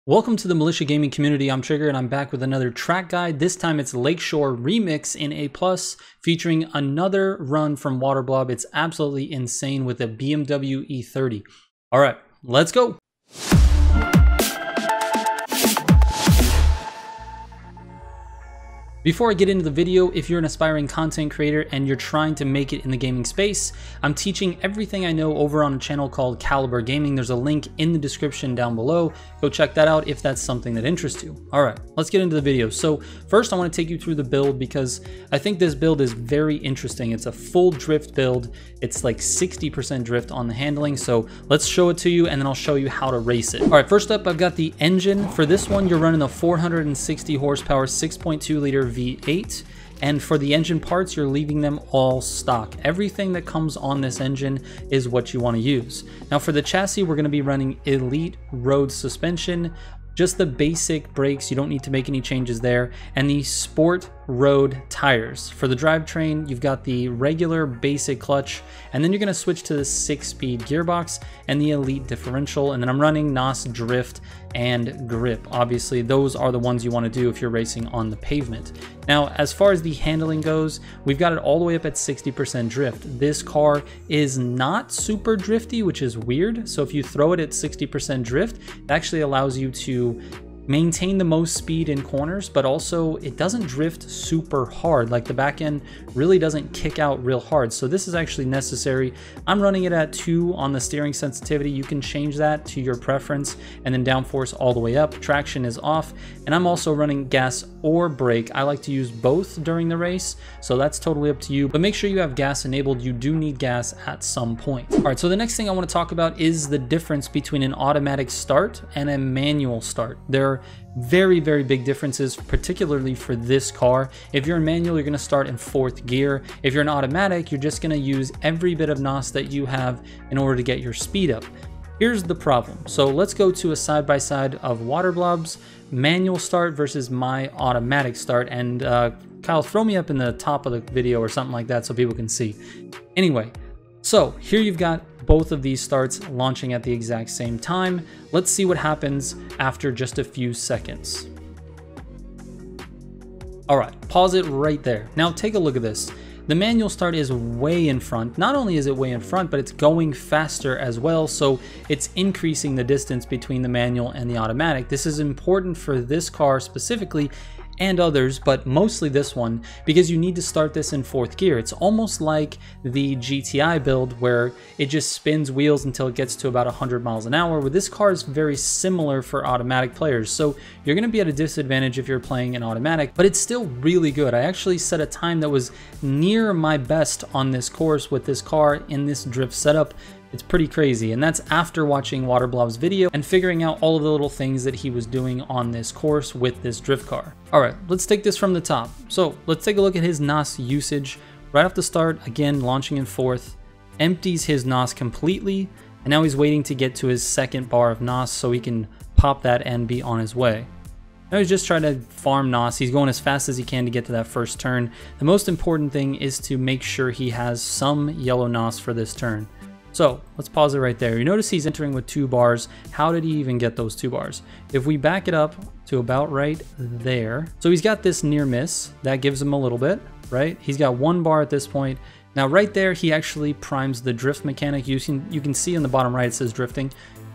Welcome to the Militia Gaming community. I'm Trigger and I'm back with another track guide. This time it's Lakeshore Remix in A+, featuring another run from Waterblob. It's absolutely insane with a BMW E30. All right, let's go. Before I get into the video, if you're an aspiring content creator and you're trying to make it in the gaming space, I'm teaching everything I know over on a channel called Caliber Gaming. There's a link in the description down below. Go check that out if that's something that interests you. All right, let's get into the video. So first I want to take you through the build because I think this build is very interesting. It's a full drift build. It's like 60% drift on the handling. So let's show it to you and then I'll show you how to race it. All right, first up, I've got the engine. For this one, you're running a 460 horsepower, 6.2 liter V8, and for the engine parts you're leaving them all stock. Everything that comes on this engine is what you want to use. Now for the chassis, we're going to be running Elite road suspension, just the basic brakes, you don't need to make any changes there, and the Sport road tires. For the drivetrain, you've got the regular basic clutch, and then you're going to switch to the 6-speed gearbox and the Elite differential, and then I'm running NOS drift and grip. Obviously those are the ones you want to do if you're racing on the pavement. Now as far as the handling goes, we've got it all the way up at 60% drift. This car is not super drifty, which is weird. So if you throw it at 60% drift, it actually allows you to maintain the most speed in corners, but also it doesn't drift super hard. Like the back end really doesn't kick out real hard. So this is actually necessary. I'm running it at 2 on the steering sensitivity. You can change that to your preference, and then downforce all the way up. Traction is off, and I'm also running gas or brake. I like to use both during the race, so that's totally up to you, but make sure you have gas enabled. You do need gas at some point. All right, so the next thing I want to talk about is the difference between an automatic start and a manual start. There are very big differences, particularly for this car. If you're in manual, you're going to start in 4th gear. If you're in automatic, you're just going to use every bit of NOS that you have in order to get your speed up. Here's the problem. So let's go to a side-by-side of Waterblob's manual start versus my automatic start, and Kyle, throw me up in the top of the video or something like that so people can see. Anyway, so here you've got both of these starts launching at the exact same time. Let's see what happens after just a few seconds. All right, pause it right there. Now take a look at this. The manual start is way in front. Not only is it way in front, but it's going faster as well, so it's increasing the distance between the manual and the automatic. This is important for this car specifically, and others, but mostly this one, because you need to start this in 4th gear. It's almost like the GTI build where it just spins wheels until it gets to about 100 miles an hour. With this car is very similar for automatic players, so you're going to be at a disadvantage if you're playing an automatic, but it's still really good. I actually set a time that was near my best on this course with this car in this drift setup. It's pretty crazy, and that's after watching Waterblob's video and figuring out all of the little things that he was doing on this course with this drift car. All right, let's take this from the top. So let's take a look at his NOS usage. Right off the start, again, launching in 4th, empties his NOS completely, and now he's waiting to get to his 2nd bar of NOS so he can pop that and be on his way. Now he's just trying to farm NOS. He's going as fast as he can to get to that first turn. The most important thing is to make sure he has some yellow NOS for this turn. So let's pause it right there. You notice he's entering with 2 bars. How did he even get those 2 bars? If we back it up to about right there. So he's got this near miss. That gives him a little bit, right? He's got 1 bar at this point. Now right there, he actually primes the drift mechanic. You can see in the bottom right, it says drifting.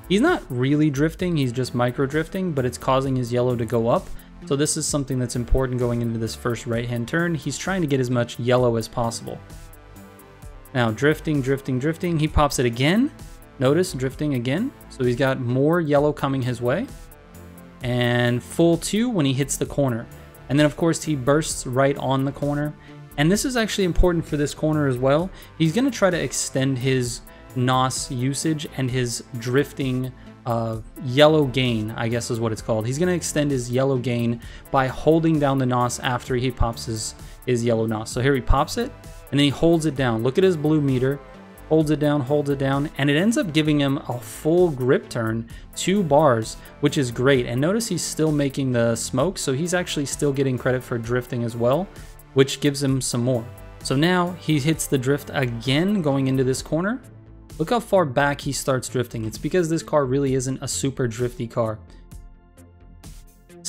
He's not really drifting, he's just micro drifting, but it's causing his yellow to go up. So this is something that's important going into this first right-hand turn. He's trying to get as much yellow as possible. Now drifting, he pops it again. Notice drifting again. So he's got more yellow coming his way. And full 2 when he hits the corner. And then of course he bursts right on the corner. And this is actually important for this corner as well. He's going to try to extend his NOS usage and his drifting yellow gain, I guess is what it's called. He's going to extend his yellow gain by holding down the NOS after he pops his yellow NOS. So here he pops it. And then he holds it down. Look at his blue meter. Holds it down, and it ends up giving him a full grip turn, 2 bars, which is great. And notice he's still making the smoke, so he's actually still getting credit for drifting as well, which gives him some more. So now he hits the drift again going into this corner. Look how far back he starts drifting. It's because this car really isn't a super drifty car.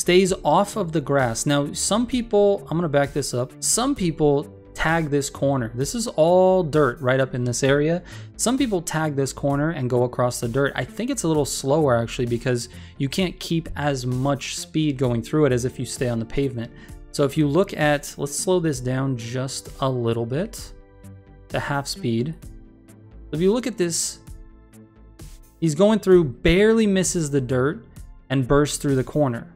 stays off of the grass. Now, some people, I'm gonna back this up. Some people tag this corner. This is all dirt right up in this area. Some people tag this corner and go across the dirt. I think it's a little slower actually because you can't keep as much speed going through it as if you stay on the pavement. So if you look at, let's slow this down just a little bit to half speed. If you look at this, he's going through, barely misses the dirt and bursts through the corner.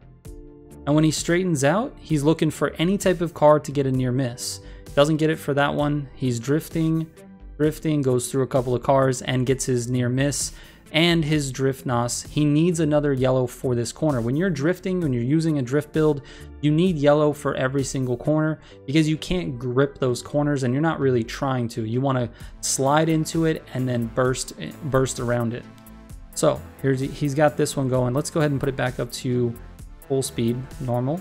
And when he straightens out, he's looking for any type of car to get a near miss. Doesn't get it for that one. He's drifting, goes through a couple of cars and gets his near miss and his drift NOS. He needs another yellow for this corner. When you're drifting, when you're using a drift build, you need yellow for every single corner because you can't grip those corners and you're not really trying to. You want to slide into it and then burst around it. So he's got this one going. Let's go ahead and put it back up to full speed, normal.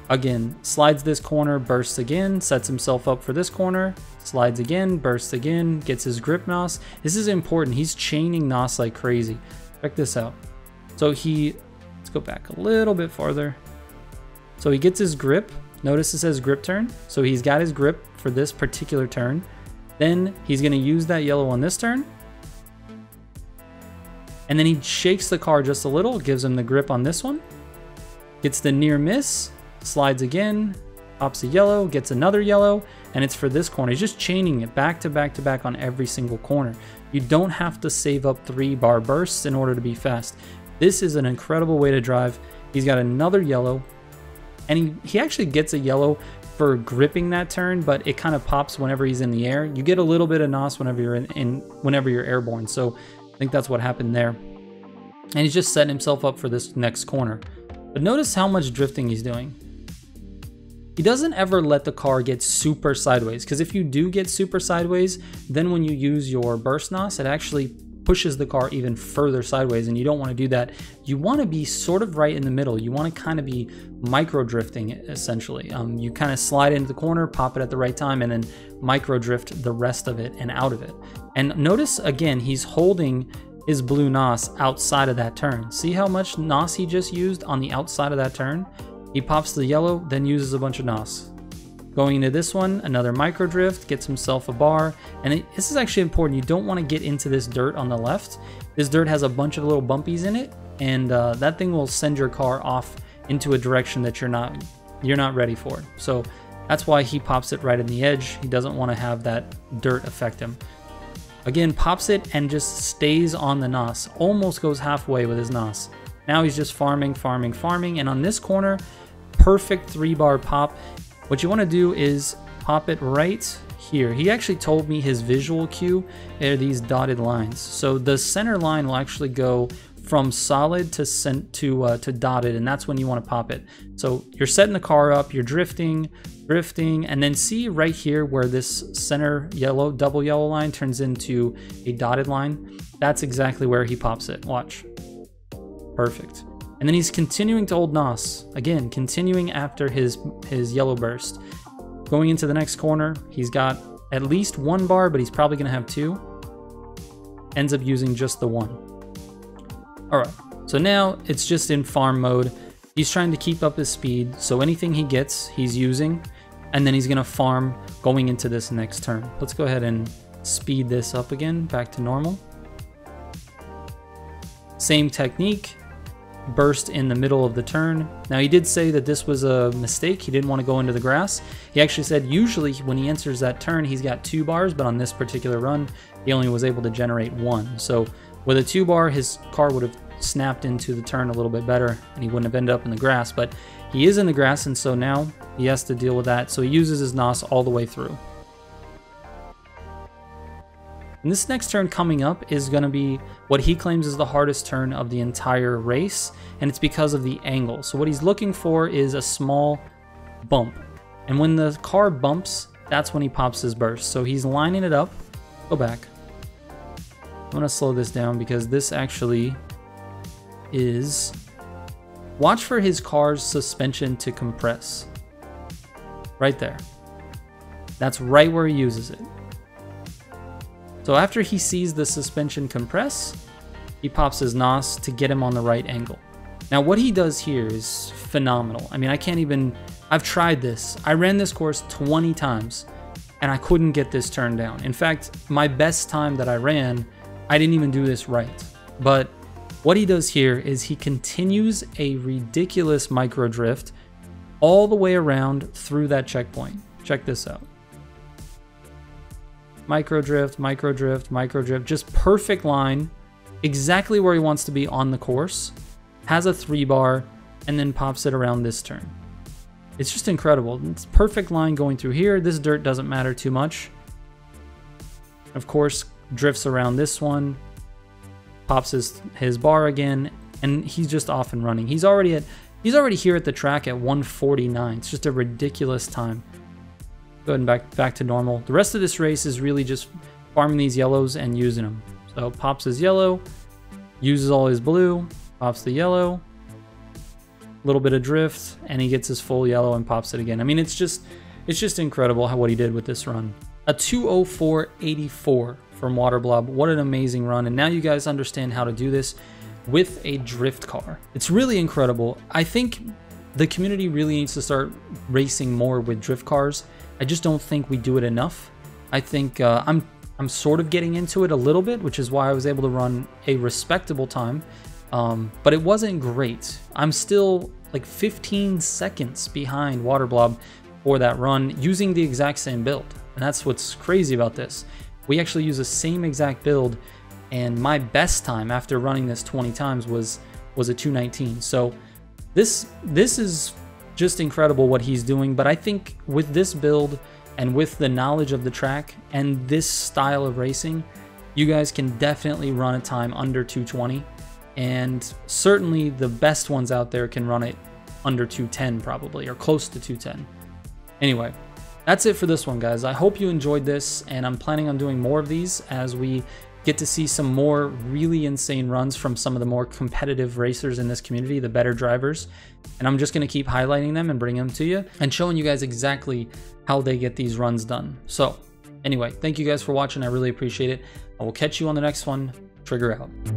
Again, slides this corner, bursts again, sets himself up for this corner, slides again, bursts again, gets his grip NOS. This is important. He's chaining NOS like crazy. Check this out. So let's go back a little bit farther. So he gets his grip. Notice it says grip turn. So he's got his grip for this particular turn. Then he's going to use that yellow on this turn. And then he shakes the car just a little, gives him the grip on this one. Gets the near miss. Slides again, pops a yellow, gets another yellow, and it's for this corner. He's just chaining it back to back to back on every single corner. You don't have to save up 3-bar bursts in order to be fast. This is an incredible way to drive. He's got another yellow, and he actually gets a yellow for gripping that turn, but it kind of pops whenever he's in the air. You get a little bit of NOS whenever you're whenever you're airborne, so I think that's what happened there. And he's just setting himself up for this next corner. But notice how much drifting he's doing. He doesn't ever let the car get super sideways, because if you do get super sideways, then when you use your burst NOS, it actually pushes the car even further sideways, and you don't want to do that. You want to be sort of right in the middle. You want to kind of be micro drifting essentially. You kind of slide into the corner, pop it at the right time, and then micro drift the rest of it and out of it. And notice again, he's holding his blue NOS outside of that turn. See how much NOS he just used on the outside of that turn? He pops the yellow, then uses a bunch of NOS. Going into this one, another micro drift, gets himself a bar. And this is actually important. You don't want to get into this dirt on the left. This dirt has a bunch of little bumpies in it, and that thing will send your car off into a direction that you're not ready for. So that's why he pops it right in the edge. He doesn't want to have that dirt affect him. Again, pops it and just stays on the NOS. Almost goes halfway with his NOS. Now he's just farming, and on this corner, perfect 3-bar pop. What you want to do is pop it right here. He actually told me his visual cue are these dotted lines. So the center line will actually go from solid to dotted, and that's when you want to pop it. So you're setting the car up, you're drifting, and then see right here where this center yellow, double yellow line turns into a dotted line. That's exactly where he pops it. Watch. Perfect. And then he's continuing to hold NOS. Again, continuing after his yellow burst. Going into the next corner, he's got at least 1 bar, but he's probably going to have 2. Ends up using just the 1. Alright, so now it's just in farm mode. He's trying to keep up his speed, so anything he gets, he's using. And then he's going to farm going into this next turn. Let's go ahead and speed this up again, back to normal. Same technique. Burst in the middle of the turn. Now he did say that this was a mistake. He didn't want to go into the grass. He actually said usually when he enters that turn he's got 2 bars, but on this particular run he only was able to generate 1. So with a 2-bar his car would have snapped into the turn a little bit better and he wouldn't have ended up in the grass, but he is in the grass, and so now he has to deal with that. So he uses his NOS all the way through. And this next turn coming up is going to be what he claims is the hardest turn of the entire race, and it's because of the angle. So what he's looking for is a small bump. And when the car bumps, that's when he pops his burst. So he's lining it up. Go back. I'm going to slow this down because this actually is... Watch for his car's suspension to compress. Right there. That's right where he uses it. So after he sees the suspension compress, he pops his NOS to get him on the right angle. Now what he does here is phenomenal. I mean, I've tried this. I ran this course 20 times and I couldn't get this turn down. In fact, my best time that I ran, I didn't even do this right. But what he does here is he continues a ridiculous micro drift all the way around through that checkpoint. Check this out. Micro drift, micro drift, micro drift, just perfect line, exactly where he wants to be on the course, has a 3-bar, and then pops it around this turn. It's just incredible. It's perfect line going through here. This dirt doesn't matter too much. Of course, drifts around this one, pops his bar again, and he's just off and running. He's already here at the track at 149. It's just a ridiculous time. Go ahead and back to normal. The rest of this race is really just farming these yellows and using them. So pops his yellow, uses all his blue, pops the yellow, a little bit of drift, and he gets his full yellow and pops it again. I mean, it's just incredible what he did with this run. A 2:04.84 from Waterblob. What an amazing run. And now you guys understand how to do this with a drift car. It's really incredible. I think the community really needs to start racing more with drift cars. I just don't think we do it enough. I think I'm sort of getting into it a little bit, which is why I was able to run a respectable time. But it wasn't great. I'm still like 15 seconds behind Waterblob for that run using the exact same build. And that's what's crazy about this. We actually use the same exact build, and my best time after running this 20 times was a 2:19. So this is just incredible what he's doing. But I think with this build and with the knowledge of the track and this style of racing, you guys can definitely run a time under 2:20. And certainly the best ones out there can run it under 2:10 probably, or close to 2:10. Anyway, that's it for this one, guys. I hope you enjoyed this, and I'm planning on doing more of these as we get to see some more really insane runs from some of the more competitive racers in this community, the better drivers. And I'm just going to keep highlighting them and bringing them to you and showing you guys exactly how they get these runs done. So anyway, thank you guys for watching. I really appreciate it. I will catch you on the next one. Trigger out.